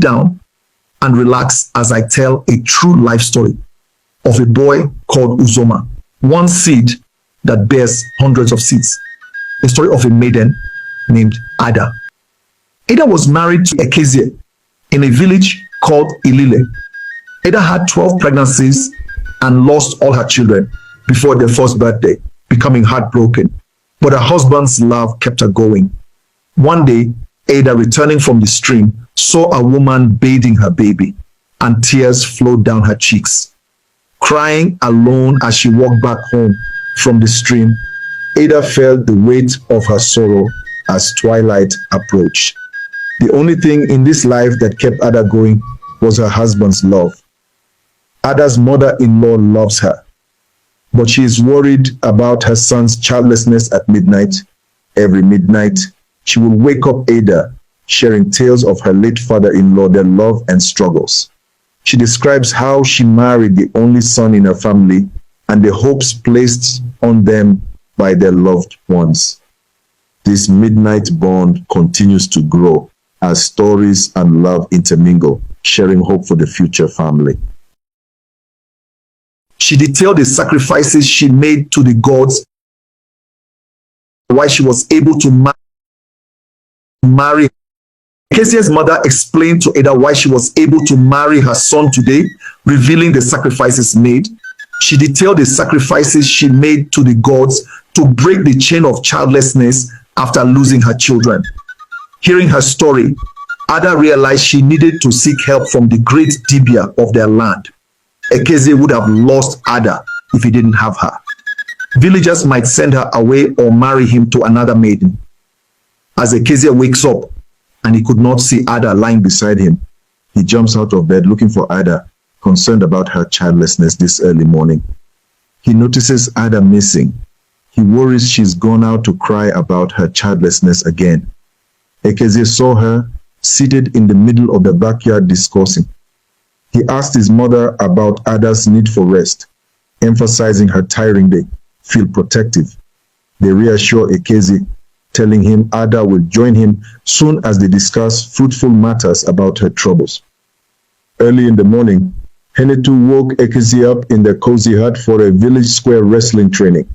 down and relax as I tell a true life story of a boy called Uzoma, one seed that bears hundreds of seeds. A story of a maiden named Ada. Ada was married to Ekezie in a village called Ilile. Ada had 12 pregnancies and lost all her children before their first birthday, becoming heartbroken. But her husband's love kept her going. One day, Ada, returning from the stream, saw a woman bathing her baby, and tears flowed down her cheeks. Crying alone as she walked back home from the stream, Ada felt the weight of her sorrow as twilight approached. The only thing in this life that kept Ada going was her husband's love. Ada's mother-in-law loves her, but she is worried about her son's childlessness at midnight. Every midnight, she will wake up Ada, sharing tales of her late father-in-law, their love and struggles. She describes how she married the only son in her family and the hopes placed on them by their loved ones. This midnight bond continues to grow as stories and love intermingle, sharing hope for the future family. She detailed the sacrifices she made to the gods, why she was able to marry. Ekezie's mother explained to Ada why she was able to marry her son today, revealing the sacrifices made. She detailed the sacrifices she made to the gods to break the chain of childlessness after losing her children. Hearing her story, Ada realized she needed to seek help from the great Dibia of their land. Ekezie would have lost Ada if he didn't have her. Villagers might send her away or marry him to another maiden. As Ekezie wakes up and he could not see Ada lying beside him, he jumps out of bed looking for Ada, concerned about her childlessness this early morning. He notices Ada missing. He worries she's gone out to cry about her childlessness again. Ekezie saw her seated in the middle of the backyard discussing. He asked his mother about Ada's need for rest, emphasizing her tiring day. Feel protective. They reassure Ekezie, telling him Ada will join him soon as they discuss fruitful matters about her troubles. Early in the morning, Henetu woke Ekezie up in their cozy hut for a village square wrestling training.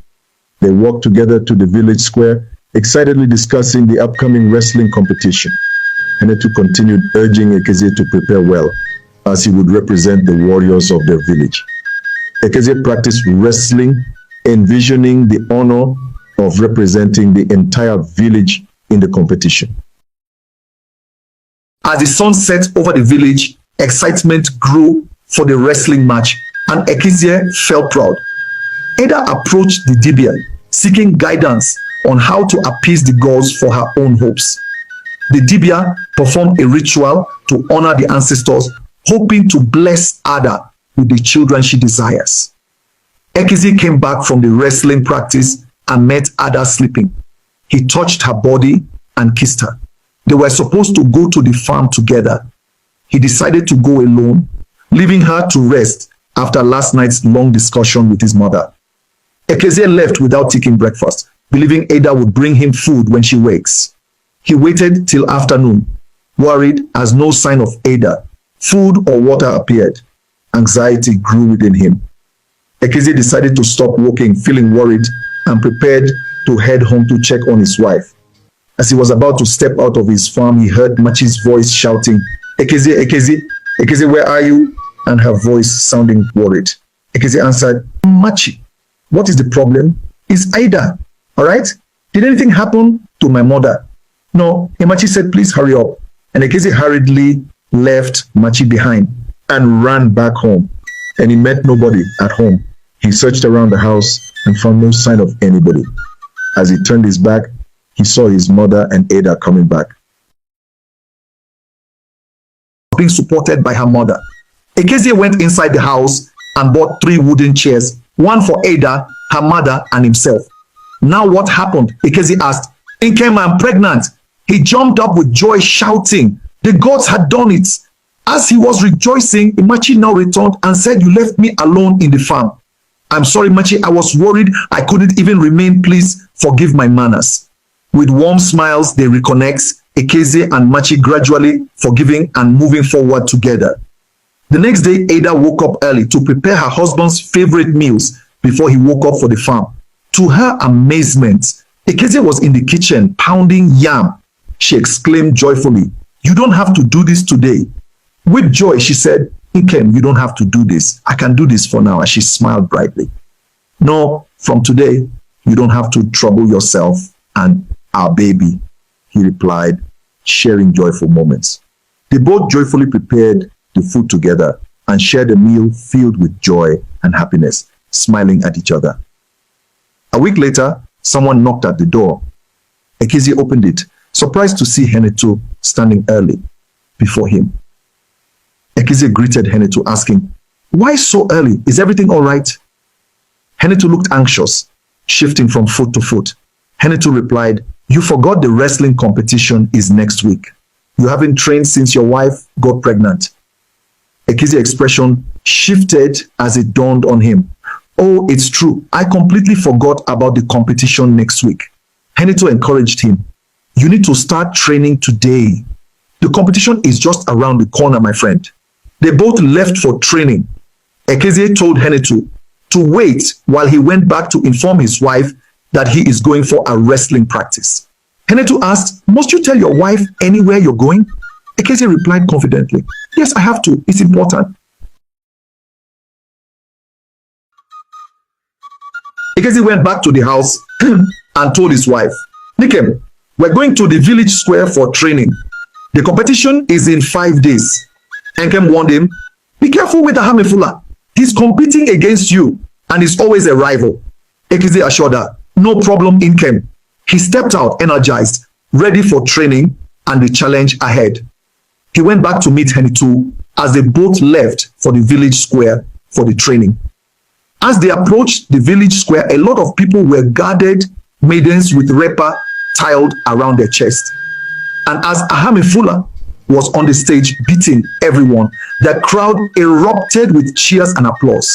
They walked together to the village square, excitedly discussing the upcoming wrestling competition. Henetu continued urging Ekezie to prepare well, as he would represent the warriors of their village. Ekezie practiced wrestling, envisioning the honor of representing the entire village in the competition. As the sun set over the village, excitement grew for the wrestling match, and Ekezie felt proud. Ada approached the Dibia, seeking guidance on how to appease the gods for her own hopes. The Dibia performed a ritual to honor the ancestors, hoping to bless Ada with the children she desires. Ekezie came back from the wrestling practice and met Ada sleeping. He touched her body and kissed her. They were supposed to go to the farm together. He decided to go alone, leaving her to rest after last night's long discussion with his mother. Ekezie left without taking breakfast, believing Ada would bring him food when she wakes. He waited till afternoon, worried as no sign of Ada, food or water appeared. Anxiety grew within him. Ekezie decided to stop walking, feeling worried, and prepared to head home to check on his wife. As he was about to step out of his farm, he heard Machi's voice shouting, "Ekezie, Ekezie, Ekezie, where are you?" And her voice sounding worried. Ekezie answered, "Machi, what is the problem? It's Ada, all right? Did anything happen to my mother?" "No." And Machi said, "Please hurry up." And Ekezie hurriedly left Machi behind and ran back home. And he met nobody at home. He searched around the house and found no sign of anybody. As he turned his back, he saw his mother and Ada coming back, being supported by her mother. Ekezie went inside the house and bought 3 wooden chairs, one for Ada, her mother, and himself. "Now what happened?" Ekezie asked. "Nkem, I'm pregnant." He jumped up with joy, shouting, the gods had done it. As he was rejoicing, Machi now returned and said, "You left me alone in the farm." "I'm sorry, Machi, I was worried I couldn't even remain. Please forgive my manners." With warm smiles, they reconnect. Ekezie and Machi gradually forgiving and moving forward together. The next day, Ada woke up early to prepare her husband's favorite meals before he woke up for the farm. To her amazement, Ekezie was in the kitchen pounding yam. She exclaimed joyfully, "You don't have to do this today." With joy, she said, "Nkem, you don't have to do this. I can do this for now." And she smiled brightly. "No, from today, you don't have to trouble yourself and our baby," he replied, sharing joyful moments. They both joyfully prepared the food together and shared a meal filled with joy and happiness, smiling at each other. A week later, someone knocked at the door. Ekezie opened it, surprised to see Henetu standing early before him. Ekezie greeted Henetu, asking, "Why so early? Is everything all right?" Henetu looked anxious, shifting from foot to foot. Henetu replied, "You forgot the wrestling competition is next week. You haven't trained since your wife got pregnant." Ekezie's expression shifted as it dawned on him. "Oh, it's true. I completely forgot about the competition next week." Henetu encouraged him. "You need to start training today. The competition is just around the corner, my friend." They both left for training. Ekezie told Henetu to wait while he went back to inform his wife that he is going for a wrestling practice. Henetu asked, "Must you tell your wife anywhere you're going?" Ekezie replied confidently, "Yes, I have to. It's important." Ekezie went back to the house and told his wife, "Nikem, we're going to the village square for training. The competition is in 5 days." Nkem warned him, "Be careful with Ahamefula. He's competing against you and is always a rival." Ekezie assured her, "No problem, Nkem." He stepped out energized, ready for training and the challenge ahead. He went back to meet Henetu as they both left for the village square for the training. As they approached the village square, a lot of people were gathered, maidens with wrapper tiled around their chest. And as Ahamefula was on the stage beating everyone, the crowd erupted with cheers and applause.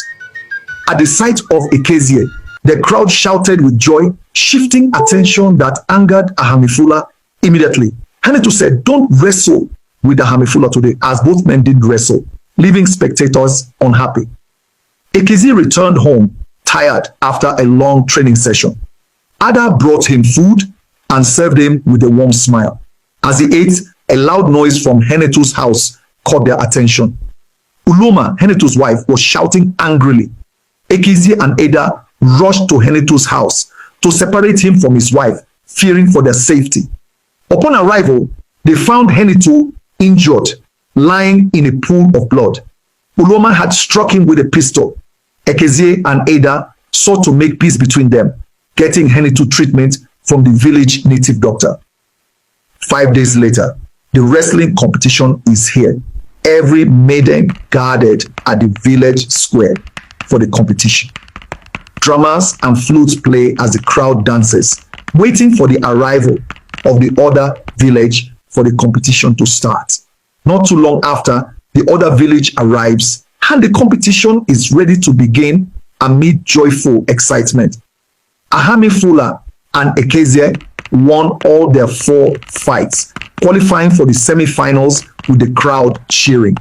At the sight of Ekezie, the crowd shouted with joy, shifting attention that angered Ahamefula immediately. Henetu said, "Don't wrestle with Ahamefula today," as both men did wrestle, leaving spectators unhappy. Ekezie returned home, tired after a long training session. Ada brought him food and served him with a warm smile. As he ate, a loud noise from Henetu's house caught their attention. Uzoma, Henetu's wife, was shouting angrily. Ekezie and Ada rushed to Henetu's house to separate him from his wife, fearing for their safety. Upon arrival, they found Henetu injured, lying in a pool of blood. Uzoma had struck him with a pistol. Ekezie and Ada sought to make peace between them, getting Henetu treatment from the village native doctor. 5 days later, the wrestling competition is here. Every maiden gathered at the village square for the competition. Drummers and flutes play as the crowd dances, waiting for the arrival of the other village for the competition to start. Not too long after, the other village arrives and the competition is ready to begin amid joyful excitement. Ahamefula and Ekezie won all their 4 fights, qualifying for the semi-finals with the crowd cheering.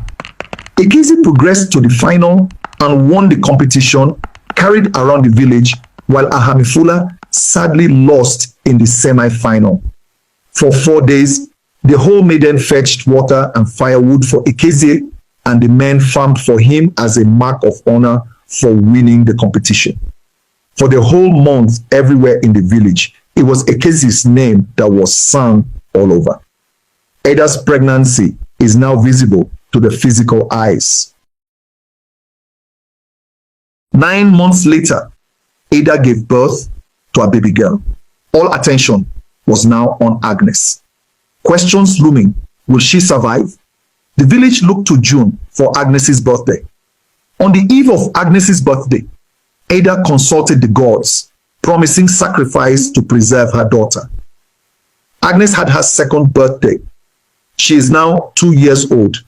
Ekezie progressed to the final and won the competition, carried around the village, while Ahamefula sadly lost in the semi-final. For 4 days, the whole maiden fetched water and firewood for Ekezie, and the men farmed for him as a mark of honor for winning the competition. For the whole month, everywhere in the village, it was Ekezie's name that was sung all over. Ada's pregnancy is now visible to the physical eyes. 9 months later, Ada gave birth to a baby girl. All attention was now on Agnes. Questions looming: will she survive? The village looked to June for Agnes's birthday. On the eve of Agnes's birthday, Ada consulted the gods, promising sacrifice to preserve her daughter. Agnes had her second birthday. She is now 2 years old.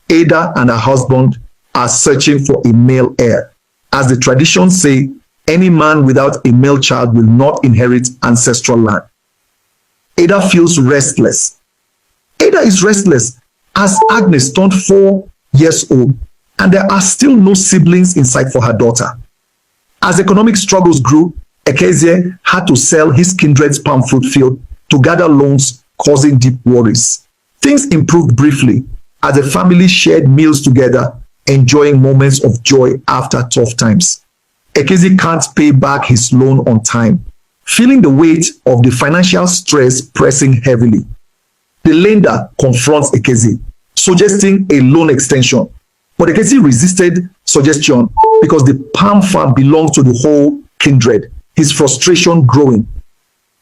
Ada and her husband are searching for a male heir. As the traditions say, any man without a male child will not inherit ancestral land. Ada feels restless. Ada is restless as Agnes turned 4 years old, and there are still no siblings in sight for her daughter. As economic struggles grew, Ekezie had to sell his kindred's palm fruit field to gather loans, causing deep worries. Things improved briefly as the family shared meals together, enjoying moments of joy after tough times. Ekezie can't pay back his loan on time, feeling the weight of the financial stress pressing heavily. The lender confronts Ekezie, suggesting a loan extension, but Ekezie resisted suggestion because the palm farm belongs to the whole kindred, his frustration growing.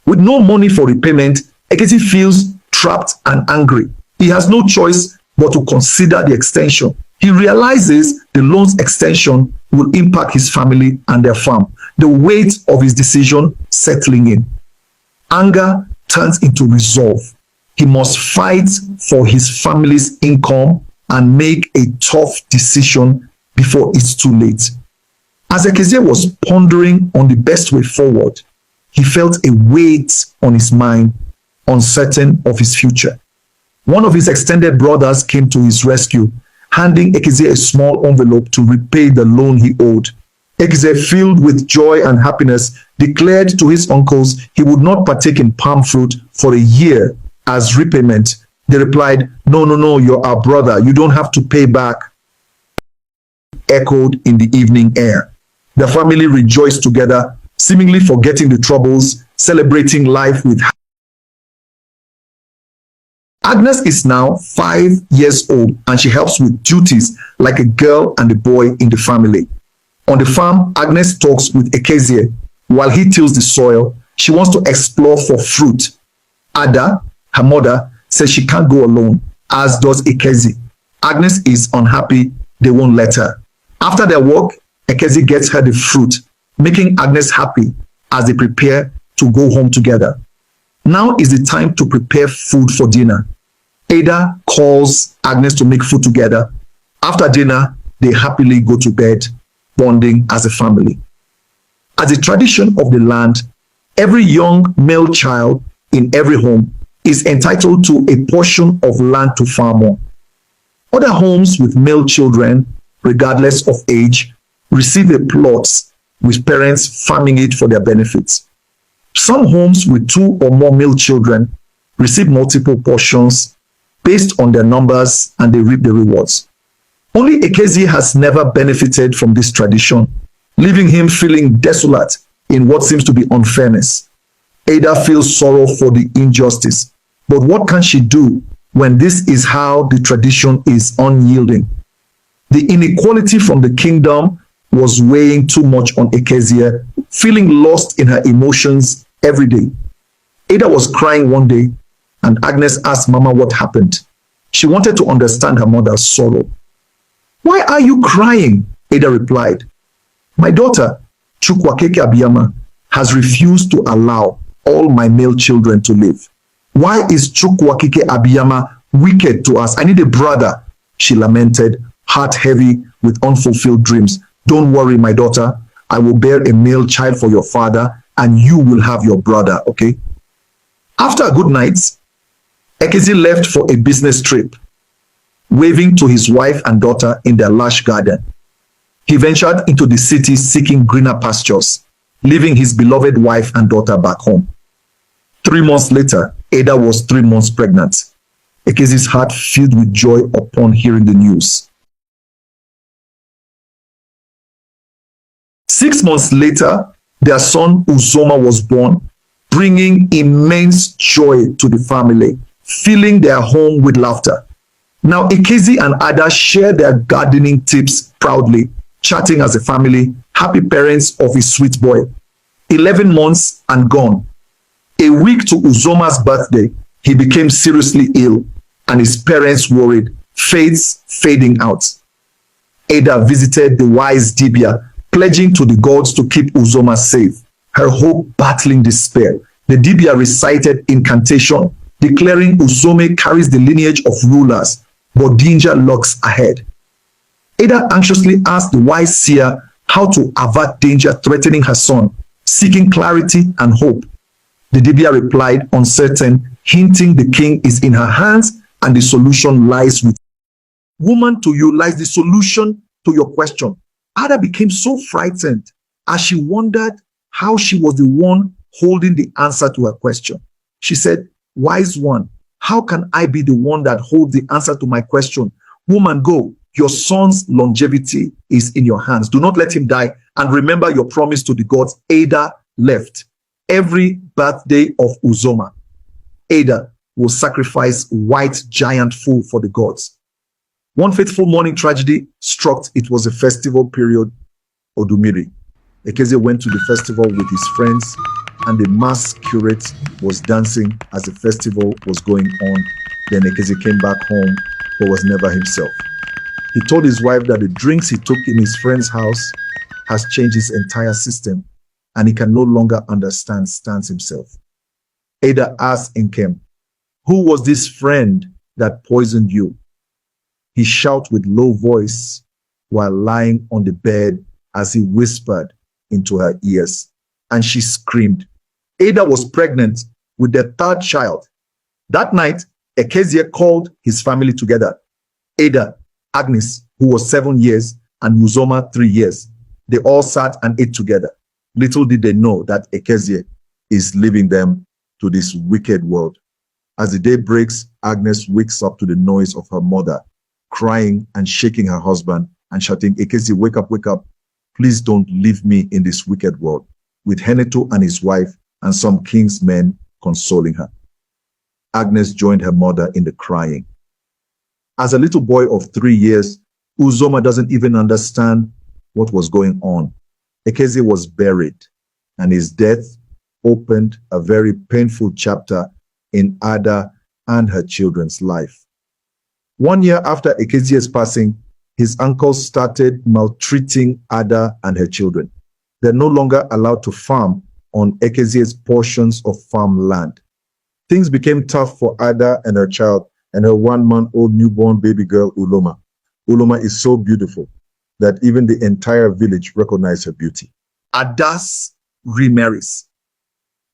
With no money for repayment, Ekezie feels trapped and angry. He has no choice but to consider the extension. He realizes the loan's extension will impact his family and their farm, the weight of his decision settling in. Anger turns into resolve. He must fight for his family's income and make a tough decision before it's too late. As Ekezie was pondering on the best way forward, he felt a weight on his mind, uncertain of his future. One of his extended brothers came to his rescue, handing Ekezie a small envelope to repay the loan he owed. Ekezie, filled with joy and happiness, declared to his uncles he would not partake in palm fruit for a year as repayment. They replied, No, you're our brother. You don't have to pay back. Echoed in the evening air. The family rejoiced together, seemingly forgetting the troubles, celebrating life with. Agnes is now 5 years old and she helps with duties like a girl and a boy in the family. On the farm, Agnes talks with Ekezie. While he tills the soil, she wants to explore for fruit. Ada, her mother, says she can't go alone, as does Ekezie. Agnes is unhappy they won't let her. After their walk, Ekezie gets her the fruit, making Agnes happy as they prepare to go home together. Now is the time to prepare food for dinner. Ada calls Agnes to make food together. After dinner, they happily go to bed, bonding as a family. As a tradition of the land, every young male child in every home is entitled to a portion of land to farm on. Other homes with male children, regardless of age, receive a plot with parents farming it for their benefits. Some homes with 2 or more male children receive multiple portions based on their numbers and they reap the rewards. Only Ekezie has never benefited from this tradition, leaving him feeling desolate in what seems to be unfairness. Ada feels sorrow for the injustice, but what can she do when this is how the tradition is unyielding? The inequality from the kingdom was weighing too much on Ekezie, feeling lost in her emotions every day. Ada was crying one day, and Agnes asked Mama what happened. She wanted to understand her mother's sorrow. "Why are you crying?" Ada replied. "My daughter, Chukwakeke Abiyama, has refused to allow all my male children to live. Why is Chukwakeke Abiyama wicked to us? I need a brother," she lamented, heart heavy with unfulfilled dreams. "Don't worry, my daughter. I will bear a male child for your father, and you will have your brother, okay?" After a good night, Ekezie left for a business trip, waving to his wife and daughter in their lush garden. He ventured into the city seeking greener pastures, leaving his beloved wife and daughter back home. 3 months later, Ada was 3 months pregnant. Ekezie's heart filled with joy upon hearing the news. 6 months later, their son Uzoma was born, bringing immense joy to the family, filling their home with laughter. Now Ekezie and Ada share their gardening tips proudly, chatting as a family, happy parents of a sweet boy. 11 months and gone. A week to Uzoma's birthday, he became seriously ill, and his parents worried, faiths fading out. Ada visited the wise Dibia, pledging to the gods to keep Uzoma safe, her hope battling despair. The Dibia recited incantation, declaring Uzoma carries the lineage of rulers, but danger lurks ahead. Ada anxiously asked the wise seer how to avert danger threatening her son, seeking clarity and hope. The Dibia replied, uncertain, hinting the king is in her hands and the solution lies with woman. To you lies the solution to your question. Ada became so frightened as she wondered how she was the one holding the answer to her question. She said, "Wise one, how can I be the one that holds the answer to my question? Woman, go. Your son's longevity is in your hands. Do not let him die. And remember your promise to the gods." Ada left. Every birthday of Uzoma, Ada will sacrifice white giant food for the gods. One fateful morning, tragedy struck. It was a festival period, Odumiri. Ekezie went to the festival with his friends, and the mass curate was dancing as the festival was going on. Then Ekezie came back home, but was never himself. He told his wife that the drinks he took in his friend's house has changed his entire system, and he can no longer stands himself. Ada asked Nkem, "Who was this friend that poisoned you?" He shouted with low voice while lying on the bed as he whispered into her ears, and she screamed. Ada was pregnant with their third child. That night, Ekezie called his family together. Ada, Agnes, who was 7 years, and Uzoma, 3 years. They all sat and ate together. Little did they know that Ekezie is leaving them to this wicked world. As the day breaks, Agnes wakes up to the noise of her mother, crying and shaking her husband and shouting, "Ekezie, wake up, wake up. Please don't leave me in this wicked world," with Heneto and his wife and some king's men consoling her. Agnes joined her mother in the crying. As a little boy of 3 years, Uzoma doesn't even understand what was going on. Ekezie was buried, and his death opened a very painful chapter in Ada and her children's life. 1 year after Ekezie's passing, his uncles started maltreating Ada and her children. They're no longer allowed to farm on Ekezie's portions of farmland. Things became tough for Ada and her child and her 1-month-old newborn baby girl, Uloma. Uloma is so beautiful that even the entire village recognized her beauty. Ada's remarries.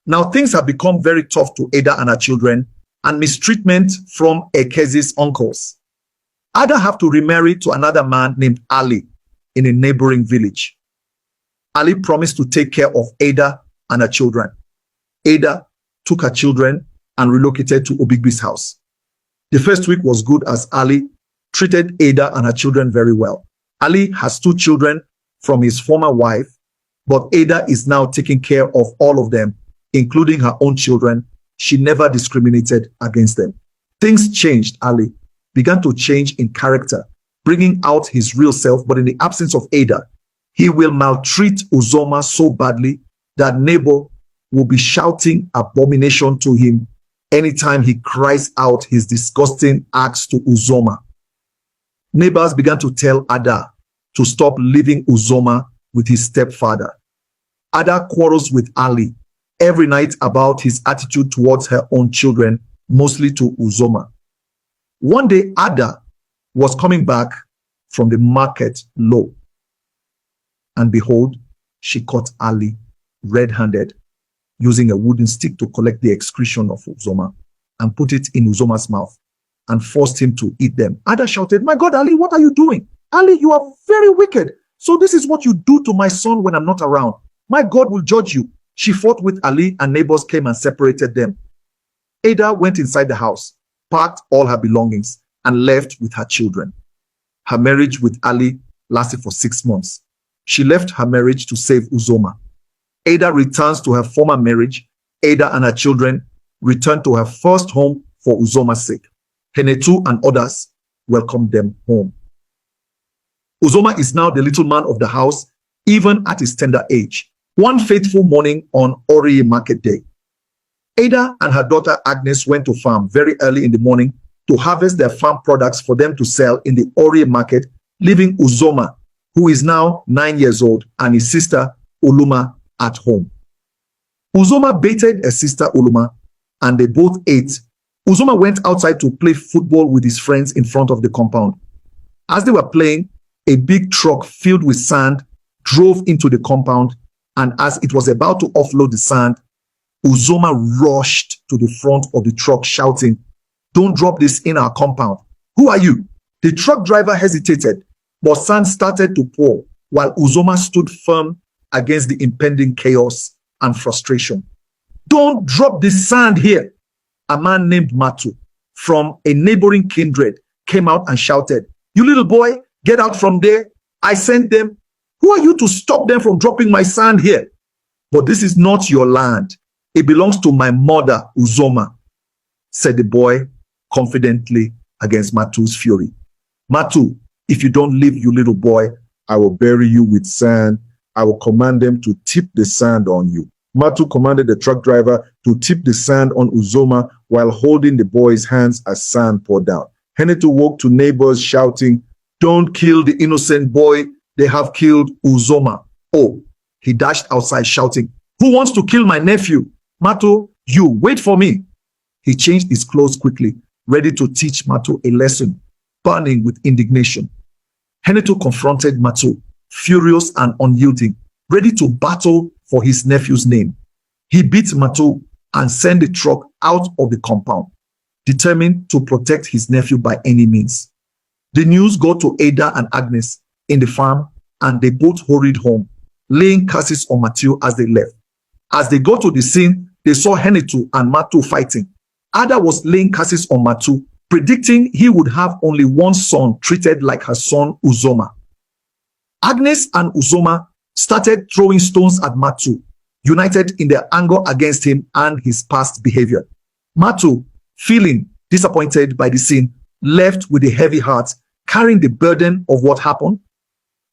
Now things have become very tough to Ada and her children, and mistreatment from Ekezie's uncles. Ada have to remarry to another man named Ali in a neighboring village. Ali promised to take care of Ada and her children. Ada took her children and relocated to Obigbi's house. The first week was good as Ali treated Ada and her children very well. Ali has 2 children from his former wife, but Ada is now taking care of all of them, including her own children. She never discriminated against them. Things changed. Ali began to change in character, bringing out his real self, but in the absence of Ada, he will maltreat Uzoma so badly that neighbor will be shouting abomination to him anytime he cries out his disgusting acts to Uzoma. Neighbors began to tell Ada to stop leaving Uzoma with his stepfather. Ada quarrels with Ali every night about his attitude towards her own children, mostly to Uzoma. One day, Ada was coming back from the market low, and behold, she caught Ali red-handed, using a wooden stick to collect the excretion of Uzoma and put it in Uzoma's mouth and forced him to eat them. Ada shouted, "My God, Ali, what are you doing? Ali, you are very wicked. So this is what you do to my son when I'm not around. My God will judge you." She fought with Ali, and neighbors came and separated them. Ada went inside the house, packed all her belongings, and left with her children. Her marriage with Ali lasted for 6 months. She left her marriage to save Uzoma. Ada returns to her former marriage. Ada and her children returned to her first home for Uzoma's sake. Henetu and others welcomed them home. Uzoma is now the little man of the house, even at his tender age. One fateful morning on Ori market day, Ada and her daughter Agnes went to farm very early in the morning to harvest their farm products for them to sell in the Ori market, leaving Uzoma, who is now 9 years old, and his sister Uluma at home. Uzoma baited her sister Uluma, and they both ate. Uzoma went outside to play football with his friends in front of the compound. As they were playing, a big truck filled with sand drove into the compound, and as it was about to offload the sand, Uzoma rushed to the front of the truck shouting, Don't drop this in our compound. Who are you? The truck driver hesitated, but sand started to pour while Uzoma stood firm against the impending chaos and frustration. Don't drop the sand here. A man named Matu from a neighboring kindred came out and shouted, "You little boy, get out from there. I sent them. Who are you to stop them from dropping my sand here? But this is not your land. It belongs to my mother, Uzoma," said the boy confidently against Matu's fury. "Matu, if you don't leave, you little boy, I will bury you with sand. I will command them to tip the sand on you." Matu commanded the truck driver to tip the sand on Uzoma while holding the boy's hands as sand poured down. Henetu woke to neighbors shouting, "Don't kill the innocent boy. They have killed Uzoma." Oh, he dashed outside shouting, "Who wants to kill my nephew? Matu, you, wait for me." He changed his clothes quickly, ready to teach Matu a lesson, burning with indignation. Henetu confronted Matu, furious and unyielding, ready to battle for his nephew's name. He beat Matu and sent the truck out of the compound, determined to protect his nephew by any means. The news got to Ada and Agnes in the farm, and they both hurried home, laying curses on Matu as they left. As they got to the scene, they saw Henetu and Matu fighting. Ada was laying curses on Matu, predicting he would have only one son treated like her son Uzoma. Agnes and Uzoma started throwing stones at Matu, united in their anger against him and his past behavior. Matu, feeling disappointed by the scene, left with a heavy heart, carrying the burden of what happened.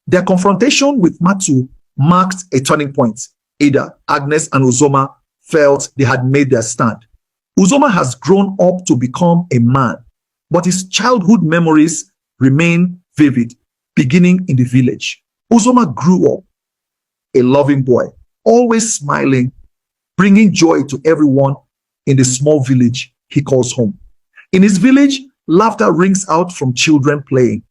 Their confrontation with Matu marked a turning point. Ada, Agnes, and Uzoma felt they had made their stand. Uzoma has grown up to become a man, but his childhood memories remain vivid, beginning in the village. Uzoma grew up a loving boy, always smiling, bringing joy to everyone in the small village he calls home. In his village, laughter rings out from children playing,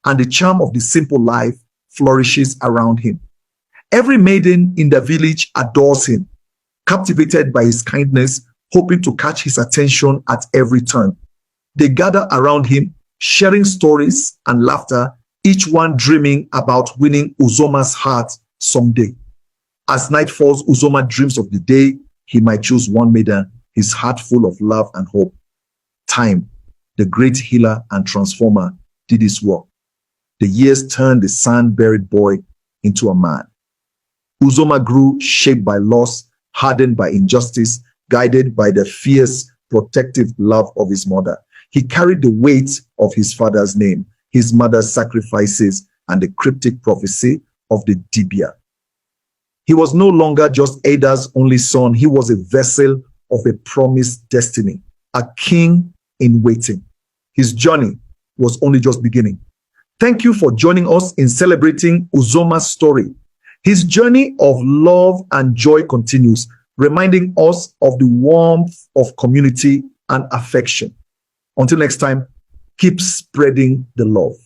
and the charm of the simple life flourishes around him. Every maiden in the village adores him, captivated by his kindness, hoping to catch his attention at every turn. They gather around him, sharing stories and laughter, each one dreaming about winning Uzoma's heart someday. As night falls, Uzoma dreams of the day he might choose one maiden, his heart full of love and hope. Time, the great healer and transformer, did his work. The years turned the sand-buried boy into a man. Uzoma grew, shaped by loss, hardened by injustice, guided by the fierce, protective love of his mother. He carried the weight of his father's name, his mother's sacrifices, and the cryptic prophecy of the Dibia. He was no longer just Ada's only son. He was a vessel of a promised destiny, a king in waiting. His journey was only just beginning. Thank you for joining us in celebrating Uzoma's story. His journey of love and joy continues, reminding us of the warmth of community and affection. Until next time, keep spreading the love.